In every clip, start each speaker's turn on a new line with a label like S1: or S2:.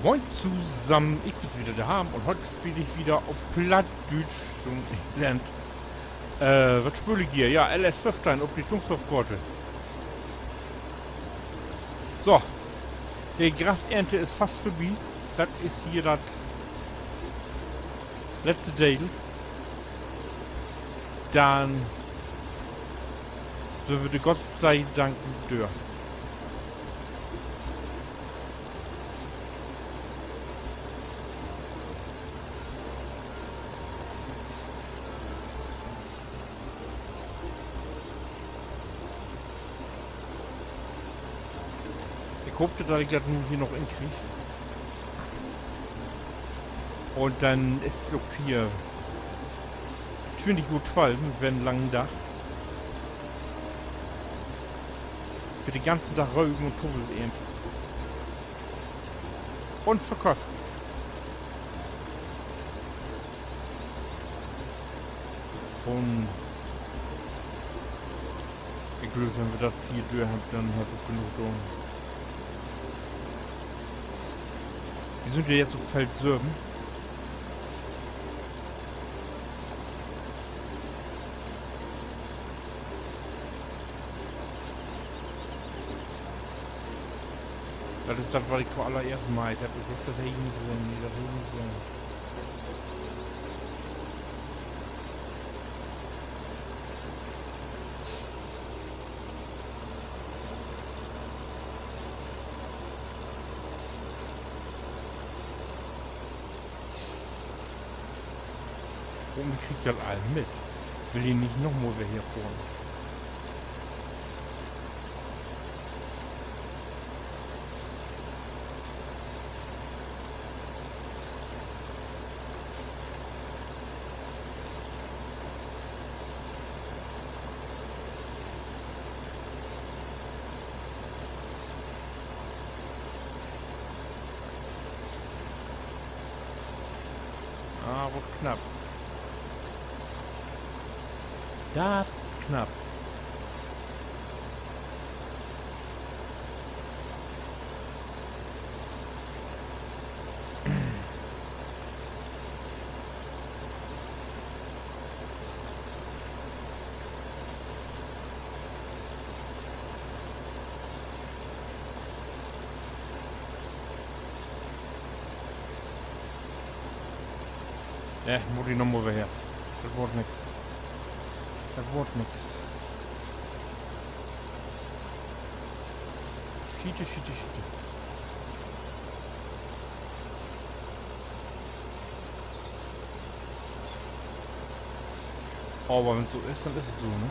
S1: Moin zusammen, ich bin's wieder, der Harm, und heute spiele ich wieder auf Plattdeutsch und ich lernt. Was spiele ich hier? Ja, LS15 auf die Zungsaufkorte. So, die Grasernte ist fast vorbei. Das ist hier das letzte Teil. Dann so würde Gott sei Dank dör. Ich hoffte, dass ich das nun hier noch hinkriege. Und dann ist es hier 20:12 Uhr, wenn einen langen Tag. Für den ganzen Tag Rüben und Tuffel erntet. Und verkostet. Und ich glaube, wenn wir das hier durch haben, dann haben wir genug da. Wir sind ja jetzt auf Feld Sörben. Das ist das, was ich zuallererst mal. Ich habe das Regen gesehen, das Regen gesehen. Und ich krieg das allen mit. Will hier nicht noch mal wer hier vorne. Ah, wird knapp. Das ist knapp. Muss ich noch mal wer her. Das wird nix. Das wird nix. Schiete, schiete, schiete. Oh, aber wenn es so ist, dann ist es so, ne?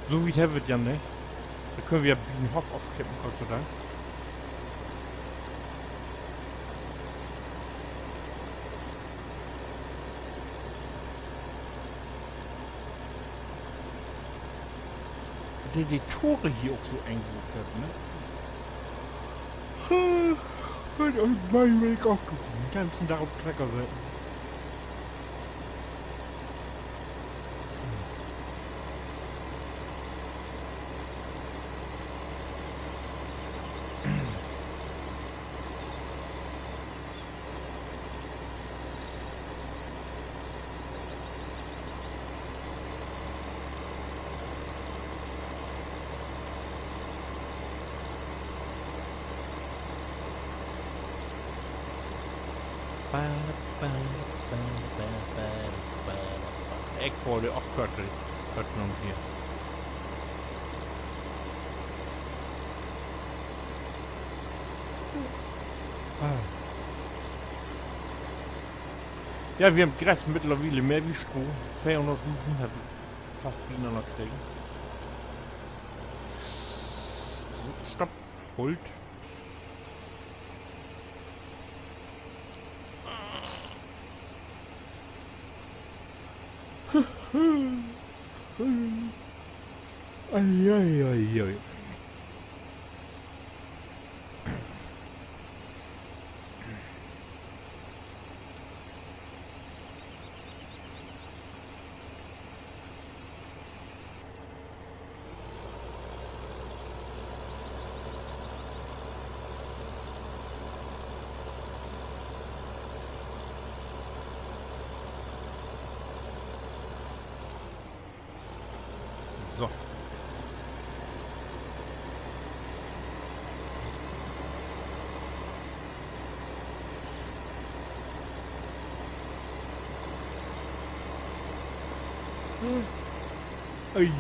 S1: So wie der wird ja nicht. Da können wir ja Bienenhof aufkippen, Gott sei Dank. Die Tore hier auch so eng wird, ne? Wird euch mein Weg auch den ganzen Tag auf Trecker sein. Ik voor de afkorting hier. Ja, wir haben Gras mittlerweile mehr wie Stroh. 400 Buchen habe ich fast Bienen noch kriegen. So, stopp, holt. Ai. So.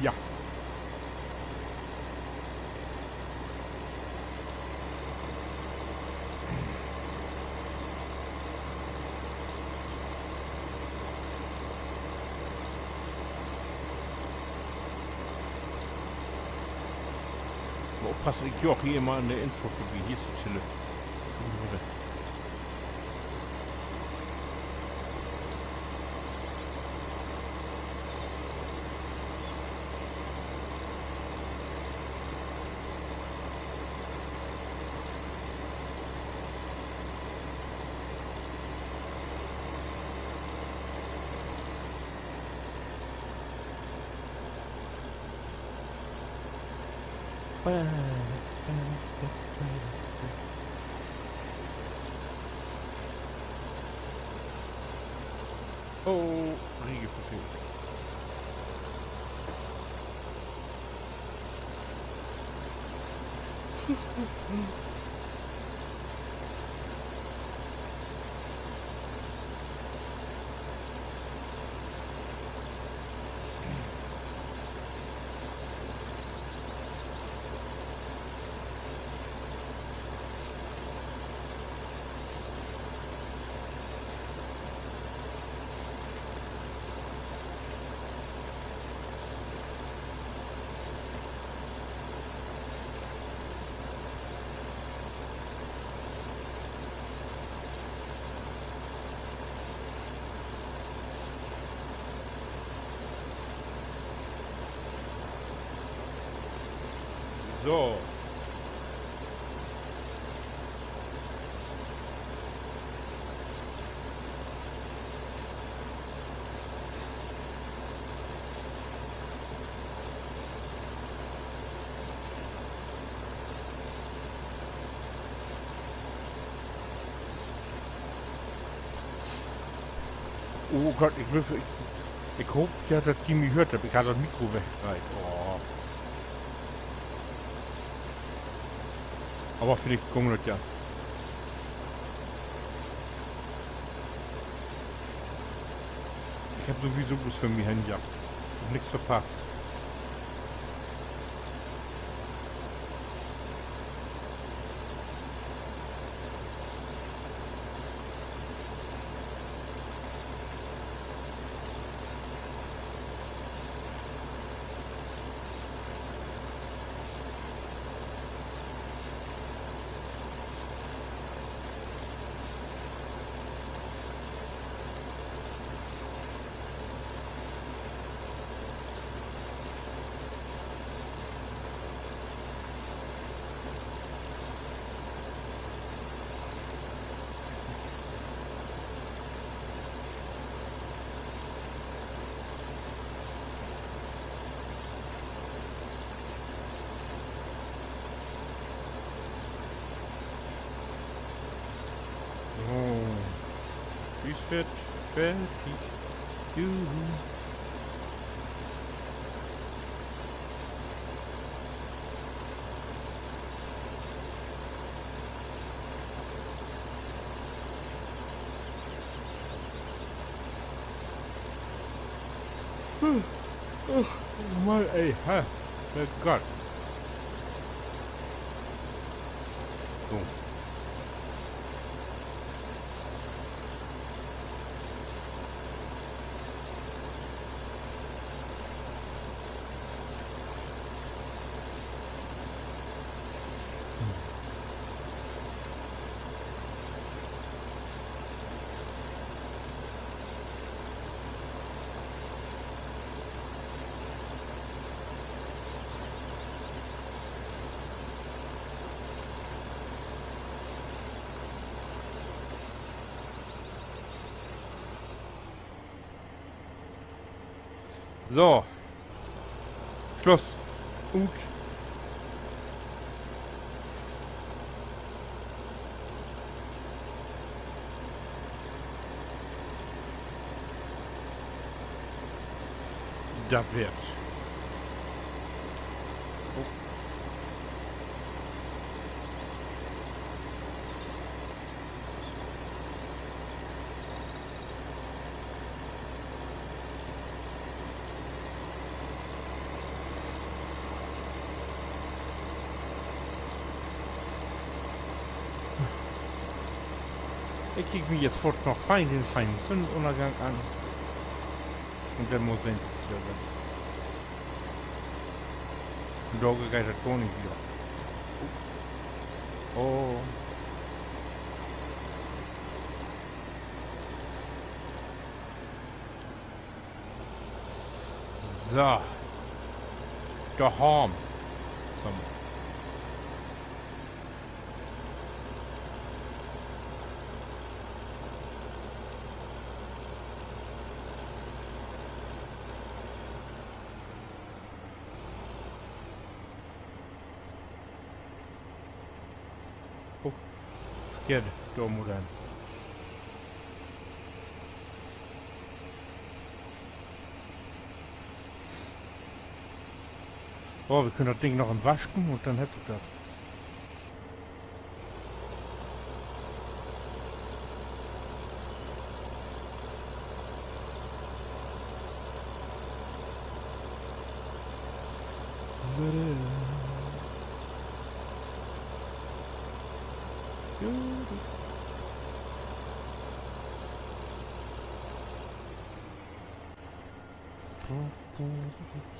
S1: Ja. Aufpassen, ich gehe auch hier immer an der Info vorbei. Hier ist die Tille. Oh, Riege verfehlt. So. Oh Gott, ich hoffe ja, dass die mich hört. Ich habe das Mikro weggereiht. Oh. Aber vielleicht kommt das ja. Ich habe sowieso bloß für mich hinjagt. Ich hab nichts verpasst. Ich werd fertig. Juhu. Mal, ey, ha. Gott. So. So. Schluss. Gut. Das wird's. Ich krieg mir jetzt fort noch den feinen Sonnenuntergang an. Und dann muss ich wieder sein. Und da geht das gar nicht wieder. Oh. So. Daheim. Oh, verkehrt, da modern. Oh, wir können das Ding noch im Waschen und dann hättest du das.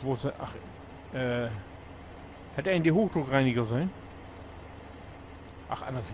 S1: Wo ist er? Ach, hätte er in die Hochdruckreiniger sein? Ach, anders.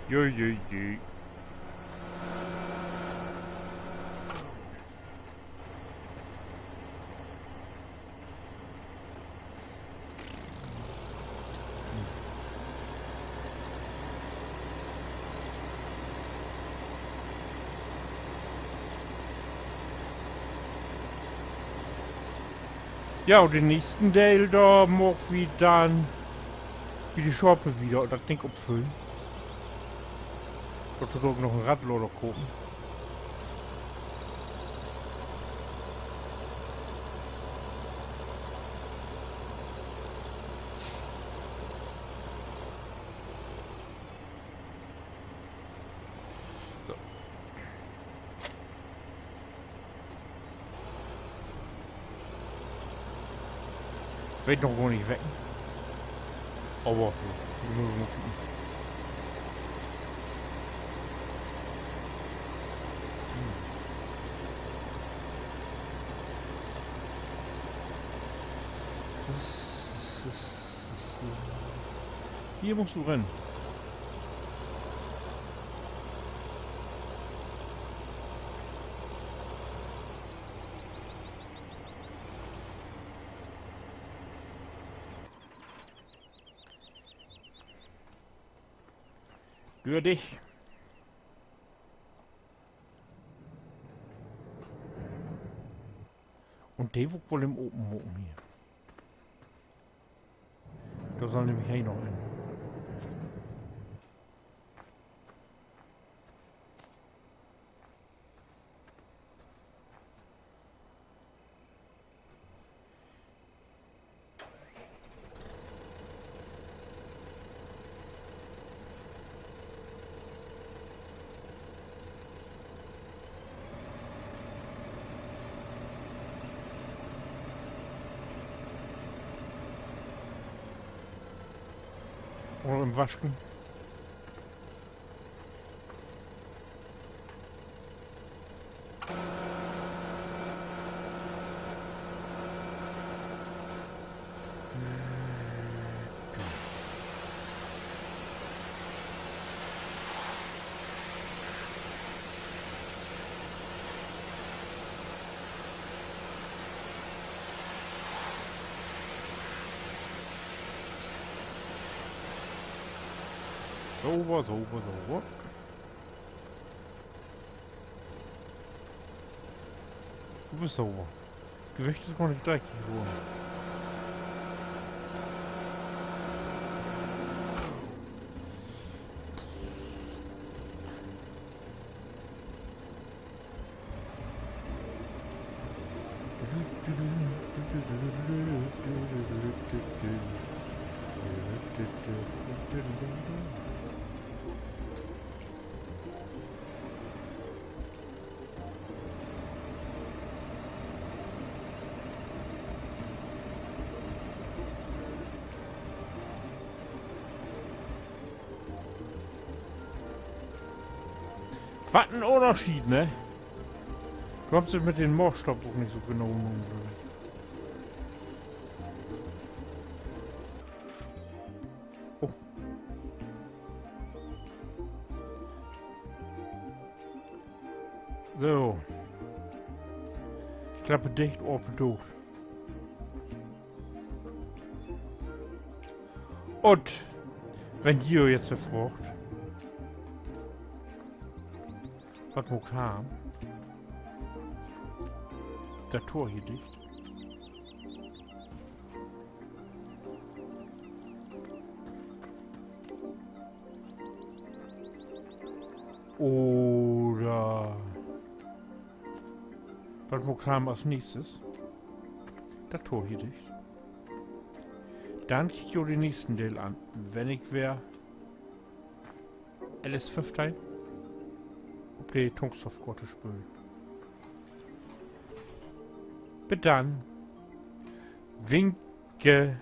S1: Jö. Ja, und den nächsten Teil da mag wir dann wie die Schorpe wieder und das Ding abfüllen. Dort tut auch noch ein Radlader gucken. So. Wird noch gar nicht weg. Aber wir müssen mal gucken. Hier musst du rennen. Rühr dich. Und der wohl im Open hier. Da soll nämlich hier noch hin. Oder im Waschen. Sauber, sauber, sauber. Du bist sauber. Gewicht ist gar nicht dreckig geworden. Was ein Unterschied, ne? Du hast es mit dem Moorstopp auch nicht so genau genommen, glaube ich. Oh. So. Klappe dicht, Ohren durch. Und, wenn hier jetzt verfrocht, was wo kam, das Tor hier dicht. Oder was wo kam als nächstes? Das Tor hier dicht. Dann krieg ich auch den nächsten Teil an. Wenn ich wäre LS5 ob die Tungstoffgrotte spülen. Bis dann. Winke.